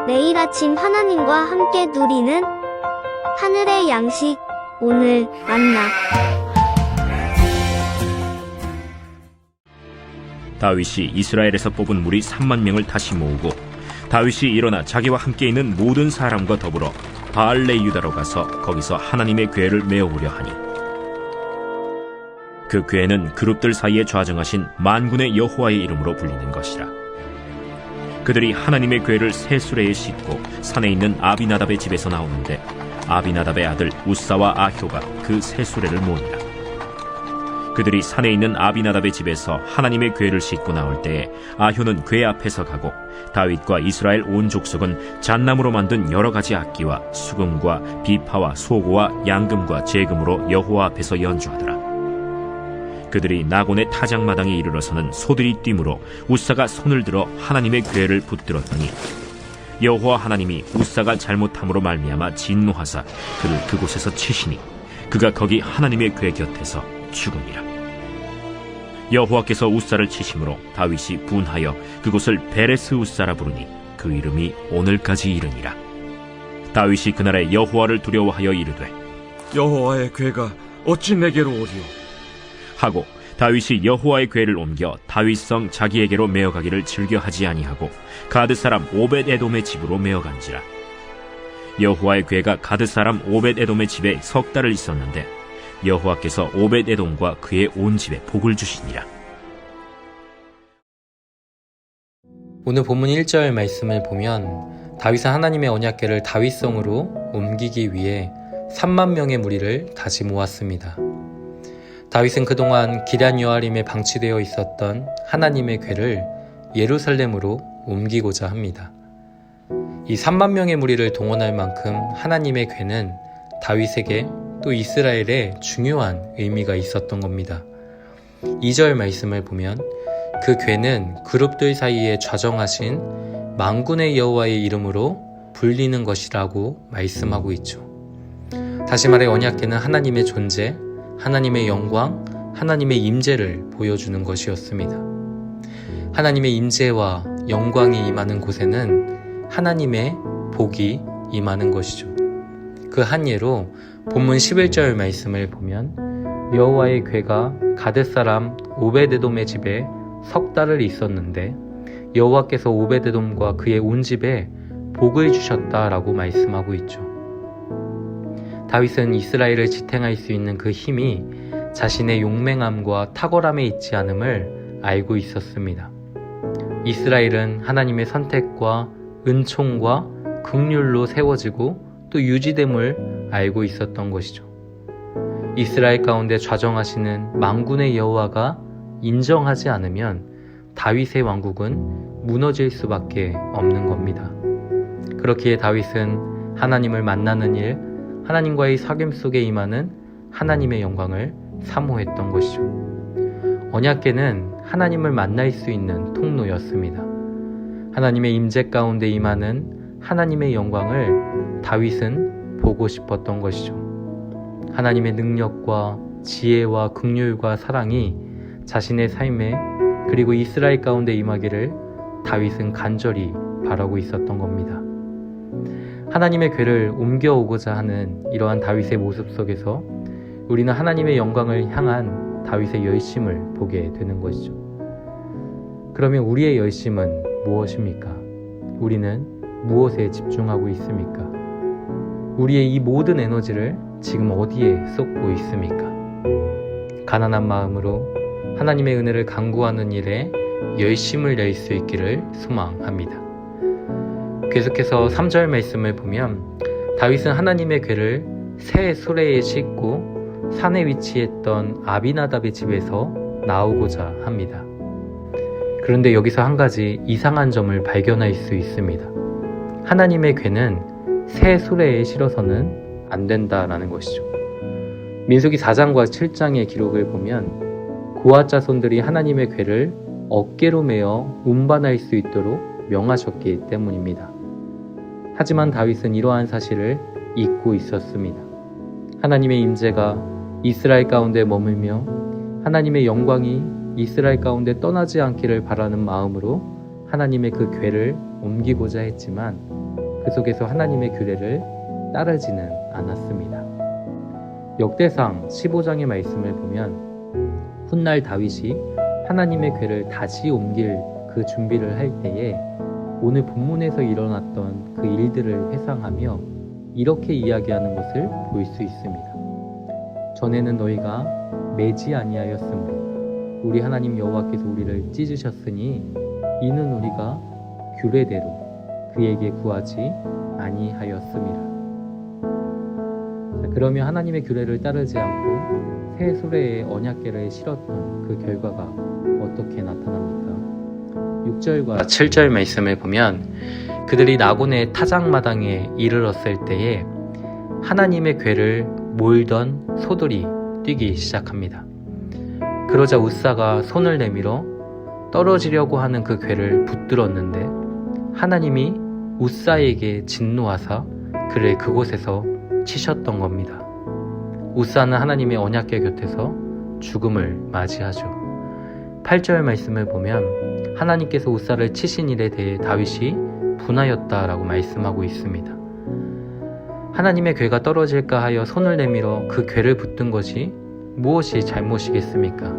매일 아침 하나님과 함께 누리는 하늘의 양식, 오늘 만나. 다윗이 이스라엘에서 뽑은 무리 3만 명을 다시 모으고 다윗이 일어나 자기와 함께 있는 모든 사람과 더불어 바알레 유다로 가서 거기서 하나님의 궤를 메어오려 하니 그 궤는 그룹들 사이에 좌정하신 만군의 여호와의 이름으로 불리는 것이라. 그들이 하나님의 궤를 새 수레에 싣고 산에 있는 아비나답의 집에서 나오는데 아비나답의 아들 우사와 아효가 그 새 수레를 모으니라. 그들이 산에 있는 아비나답의 집에서 하나님의 궤를 싣고 나올 때에 아효는 궤 앞에서 가고 다윗과 이스라엘 온 족속은 잣나무로 만든 여러 가지 악기와 수금과 비파와 소고와 양금과 제금으로 여호와 앞에서 연주하더라. 그들이 나곤의 타작마당에 이르러서는 소들이 뛰므로 우사가 손을 들어 하나님의 궤를 붙들었더니 여호와 하나님이 우사가 잘못함으로 말미암아 진노하사 그를 그곳에서 치시니 그가 거기 하나님의 궤 곁에서 죽으니라. 여호와께서 우사를 치심으로 다윗이 분하여 그곳을 베레스 우사라 부르니 그 이름이 오늘까지 이르니라. 다윗이 그날에 여호와를 두려워하여 이르되 여호와의 궤가 어찌 내게로 오리오? 하고 다윗이 여호와의 궤를 옮겨 다윗성 자기에게로 메어가기를 즐겨하지 아니하고 가드 사람 오벳 에돔의 집으로 메어간지라. 여호와의 궤가 가드 사람 오벳 에돔의 집에 석 달을 있었는데 여호와께서 오벳 에돔과 그의 온 집에 복을 주시니라. 오늘 본문 1절 말씀을 보면 다윗은 하나님의 언약궤를 다윗성으로 옮기기 위해 3만 명의 무리를 다시 모았습니다. 다윗은 그동안 기럇 여아림에 방치되어 있었던 하나님의 궤를 예루살렘으로 옮기고자 합니다. 이 3만 명의 무리를 동원할 만큼 하나님의 궤는 다윗에게 또 이스라엘에 중요한 의미가 있었던 겁니다. 2절 말씀을 보면 그 궤는 그룹들 사이에 좌정하신 만군의 여호와의 이름으로 불리는 것이라고 말씀하고 있죠. 다시 말해 언약궤는 하나님의 존재, 하나님의 영광, 하나님의 임재를 보여주는 것이었습니다. 하나님의 임재와 영광이 임하는 곳에는 하나님의 복이 임하는 것이죠. 그 한 예로 본문 11절 말씀을 보면 여호와의 궤가 가드 사람 오벳에돔의 집에 석 달을 있었는데 여호와께서 오벳에돔과 그의 온 집에 복을 주셨다라고 말씀하고 있죠. 다윗은 이스라엘을 지탱할 수 있는 그 힘이 자신의 용맹함과 탁월함에 있지 않음을 알고 있었습니다. 이스라엘은 하나님의 선택과 은총과 긍휼로 세워지고 또 유지됨을 알고 있었던 것이죠. 이스라엘 가운데 좌정하시는 만군의 여호와가 인정하지 않으면 다윗의 왕국은 무너질 수밖에 없는 겁니다. 그렇기에 다윗은 하나님을 만나는 일, 하나님과의 사귐 속에 임하는 하나님의 영광을 사모했던 것이죠. 언약궤는 하나님을 만날 수 있는 통로였습니다. 하나님의 임재 가운데 임하는 하나님의 영광을 다윗은 보고 싶었던 것이죠. 하나님의 능력과 지혜와 긍휼과 사랑이 자신의 삶에 그리고 이스라엘 가운데 임하기를 다윗은 간절히 바라고 있었던 겁니다. 하나님의 궤를 옮겨오고자 하는 이러한 다윗의 모습 속에서 우리는 하나님의 영광을 향한 다윗의 열심을 보게 되는 것이죠. 그러면 우리의 열심은 무엇입니까? 우리는 무엇에 집중하고 있습니까? 우리의 이 모든 에너지를 지금 어디에 쏟고 있습니까? 가난한 마음으로 하나님의 은혜를 간구하는 일에 열심을 낼 수 있기를 소망합니다. 계속해서 3절 말씀을 보면 다윗은 하나님의 궤를 새 수레에 싣고 산에 위치했던 아비나답의 집에서 나오고자 합니다. 그런데 여기서 한 가지 이상한 점을 발견할 수 있습니다. 하나님의 궤는 새 수레에 실어서는 안 된다라는 것이죠. 민수기 4장과 7장의 기록을 보면 고앗 자손들이 하나님의 궤를 어깨로 메어 운반할 수 있도록 명하셨기 때문입니다. 하지만 다윗은 이러한 사실을 잊고 있었습니다. 하나님의 임재가 이스라엘 가운데 머물며 하나님의 영광이 이스라엘 가운데 떠나지 않기를 바라는 마음으로 하나님의 그 궤를 옮기고자 했지만 그 속에서 하나님의 규례를 따르지는 않았습니다. 역대상 15장의 말씀을 보면 훗날 다윗이 하나님의 궤를 다시 옮길 그 준비를 할 때에 오늘 본문에서 일어났던 그 일들을 회상하며 이렇게 이야기하는 것을 볼 수 있습니다. 전에는 너희가 매지 아니하였으므로 우리 하나님 여호와께서 우리를 찢으셨으니 이는 우리가 규례대로 그에게 구하지 아니하였습니다. 그러면 하나님의 규례를 따르지 않고 새 수레에 언약궤를 실었던 그 결과가 어떻게 나타납니까? 6절과 7절 말씀을 보면 그들이 나곤의 타작마당에 이르렀을 때에 하나님의 궤를 몰던 소들이 뛰기 시작합니다. 그러자 웃사가 손을 내밀어 떨어지려고 하는 그 궤를 붙들었는데 하나님이 웃사에게 진노하사 그를 그곳에서 치셨던 겁니다. 웃사는 하나님의 언약궤 곁에서 죽음을 맞이하죠. 8절 말씀을 보면 하나님께서 웃사를 치신 일에 대해 다윗이 분하였다라고 말씀하고 있습니다. 하나님의 궤가 떨어질까 하여 손을 내밀어 그 궤를 붙든 것이 무엇이 잘못이겠습니까?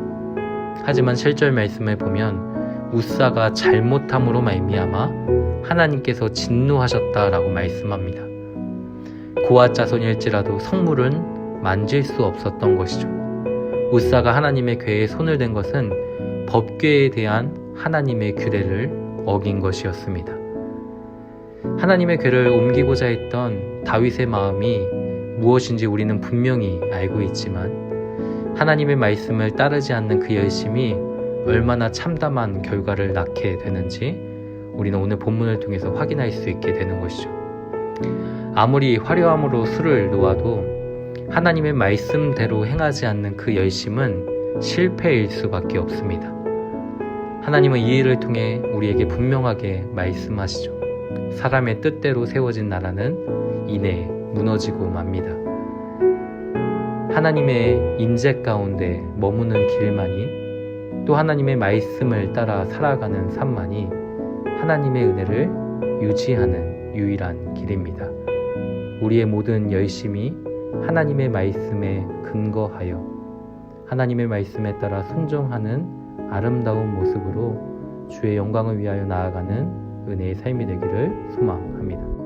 하지만 7절 말씀을 보면 웃사가 잘못함으로 말미암아 하나님께서 진노하셨다라고 말씀합니다. 고아 자손일지라도 성물은 만질 수 없었던 것이죠. 웃사가 하나님의 궤에 손을 댄 것은 법궤에 대한 하나님의 규례를 어긴 것이었습니다. 하나님의 궤를 옮기고자 했던 다윗의 마음이 무엇인지 우리는 분명히 알고 있지만 하나님의 말씀을 따르지 않는 그 열심이 얼마나 참담한 결과를 낳게 되는지 우리는 오늘 본문을 통해서 확인할 수 있게 되는 것이죠. 아무리 화려함으로 수를 놓아도 하나님의 말씀대로 행하지 않는 그 열심은 실패일 수밖에 없습니다. 하나님은 이 일을 통해 우리에게 분명하게 말씀하시죠. 사람의 뜻대로 세워진 나라는 이내 무너지고 맙니다. 하나님의 임재 가운데 머무는 길만이 또 하나님의 말씀을 따라 살아가는 삶만이 하나님의 은혜를 유지하는 유일한 길입니다. 우리의 모든 열심이 하나님의 말씀에 근거하여 하나님의 말씀에 따라 순종하는 아름다운 모습으로 주의 영광을 위하여 나아가는 은혜의 삶이 되기를 소망합니다.